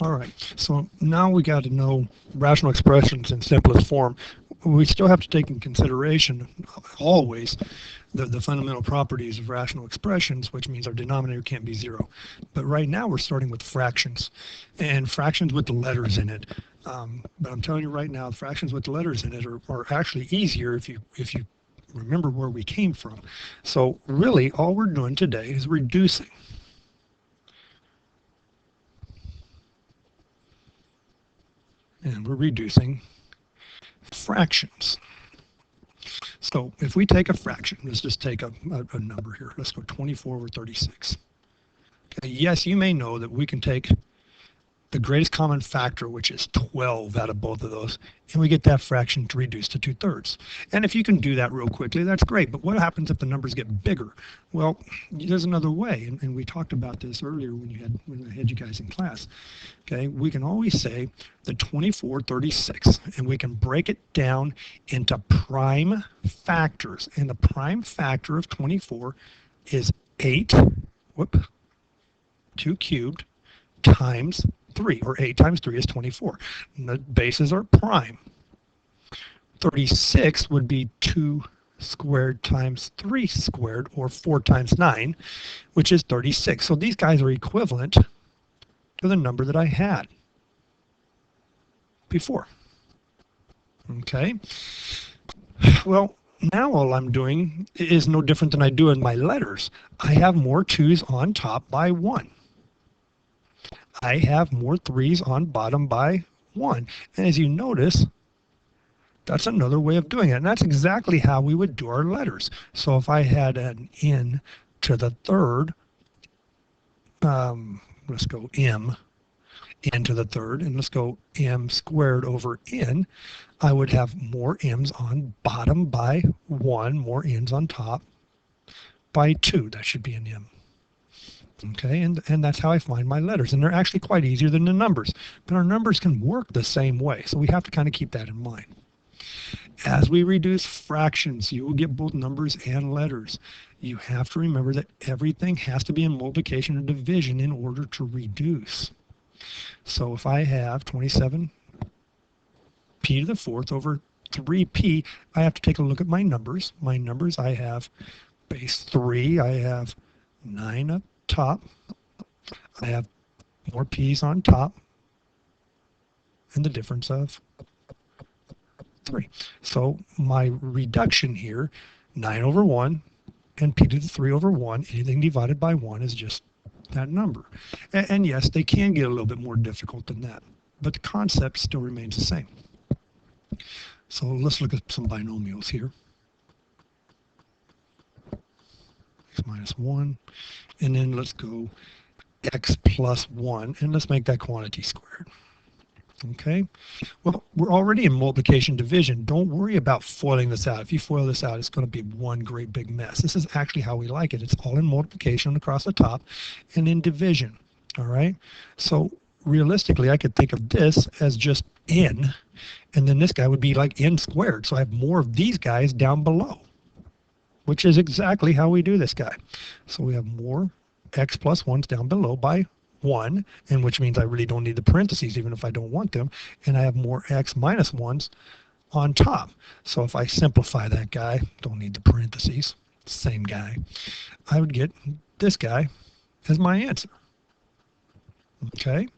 All right, so now we got to know rational expressions in simplest form. We still have to take in consideration always the fundamental properties of rational expressions, which means our denominator can't be zero. But right now we're starting with fractions, and fractions with the letters in it. But I'm telling you right now, the fractions with the letters in it are actually easier if you remember where we came from. So really, all we're doing today is reducing. And we're reducing fractions. So if we take a fraction, let's just take a number here. Let's go 24 over 36. Okay, yes, you may know that we can take the greatest common factor, which is 12 out of both of those, and we get that fraction to reduce to 2/3. And if you can do that real quickly, that's great. But what happens if the numbers get bigger? Well, there's another way, and we talked about this earlier when I had you guys in class. Okay, we can always say the 24/36, and we can break it down into prime factors. And the prime factor of 24 is 8, 2 cubed times 3, or 8 times 3 is 24. And the bases are prime. 36 would be 2 squared times 3 squared, or 4 times 9, which is 36. So these guys are equivalent to the number that I had before. Okay. Well, now all I'm doing is no different than I do in my letters. I have more 2's on top by 1. I have more 3's on bottom by 1. And as you notice, that's another way of doing it. And that's exactly how we would do our letters. So if I had an n to the third, let's go n to the third, and let's go m squared over n, I would have more m's on bottom by 1, more n's on top by 2. That should be an m. Okay, and that's how I find my letters. And they're actually quite easier than the numbers. But our numbers can work the same way, so we have to kind of keep that in mind. As we reduce fractions, you will get both numbers and letters. You have to remember that everything has to be in multiplication and division in order to reduce. So if I have 27 p to the fourth over 3p, I have to take a look at my numbers. My numbers, I have base 3, I have 9 up top, I have more p's on top, and the difference of 3. So my reduction here, 9 over 1 and p to the 3 over 1, anything divided by 1 is just that number. And yes, they can get a little bit more difficult than that, but the concept still remains the same. So let's look at some binomials here. X minus 1, and then let's go x plus 1, and let's make that quantity squared. Okay, well, we're already in multiplication division. Don't worry about foiling this out. If you foil this out, it's going to be one great big mess. This is actually how we like it. It's all in multiplication across the top and in division. All right, so realistically, I could think of this as just n, and then this guy would be like n squared. So I have more of these guys down below, which is exactly how we do this guy. So we have more x plus 1s down below by 1, and which means I really don't need the parentheses even if I don't want them, and I have more x minus 1s on top. So if I simplify that guy, don't need the parentheses, same guy, I would get this guy as my answer. Okay,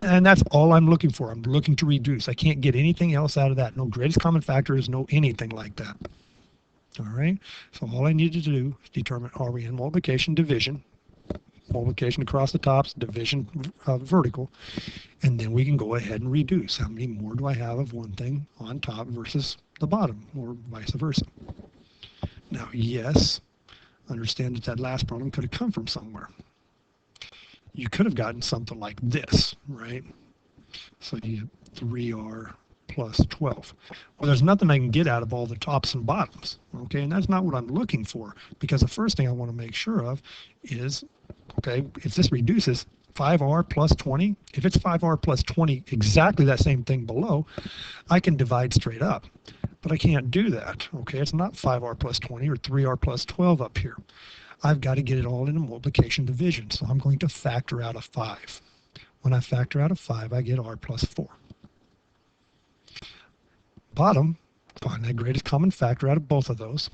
and that's all I'm looking for. I'm looking to reduce. I can't get anything else out of that. No greatest common factors, no anything like that. All right, so all I need to do is determine, are we in multiplication, division, multiplication across the tops, division vertical, and then we can go ahead and reduce. How many more do I have of one thing on top versus the bottom, or vice versa? Now, yes, understand that that last problem could have come from somewhere. You could have gotten something like this, right? So you have 3r plus 12. Well, there's nothing I can get out of all the tops and bottoms, okay? And that's not what I'm looking for, because the first thing I want to make sure of is, okay, if this reduces 5r plus 20, if it's 5r plus 20, exactly that same thing below, I can divide straight up. But I can't do that, okay? It's not 5r plus 20 or 3r plus 12 up here. I've got to get it all into multiplication division, so I'm going to factor out a 5. When I factor out of 5, I get r plus 4. Bottom, find that greatest common factor out of both of those,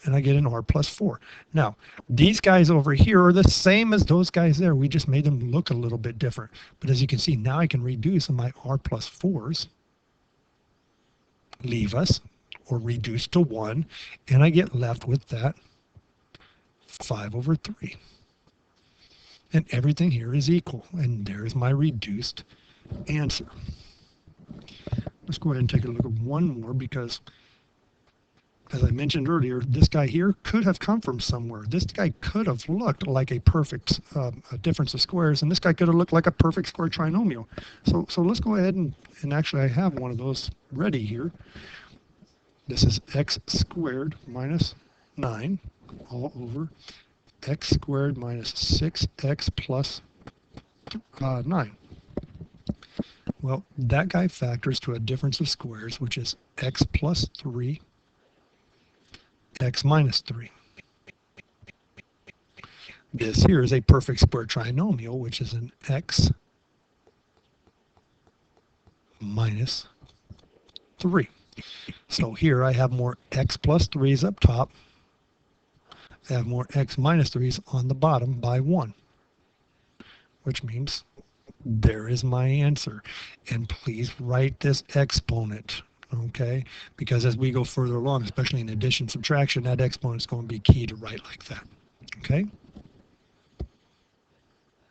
and I get an r plus 4. Now, these guys over here are the same as those guys there. We just made them look a little bit different. But as you can see, now I can reduce, and my r plus 4s leave us, or reduce to 1, and I get left with that 5 over 3. And everything here is equal, and there's my reduced answer. Let's go ahead and take a look at one more, because as I mentioned earlier, this guy here could have come from somewhere. This guy could have looked like a perfect difference of squares, and this guy could have looked like a perfect square trinomial. So let's go ahead and actually I have one of those ready here. This is x squared minus 9 all over x squared minus 6x plus 9. Well, that guy factors to a difference of squares, which is x plus 3, x minus 3. This here is a perfect square trinomial, which is an x minus 3. So here I have more x plus 3's up top. I have more x minus 3's on the bottom by 1, which means there is my answer. And please write this exponent, okay? Because as we go further along, especially in addition, subtraction, that exponent is going to be key to write like that, okay?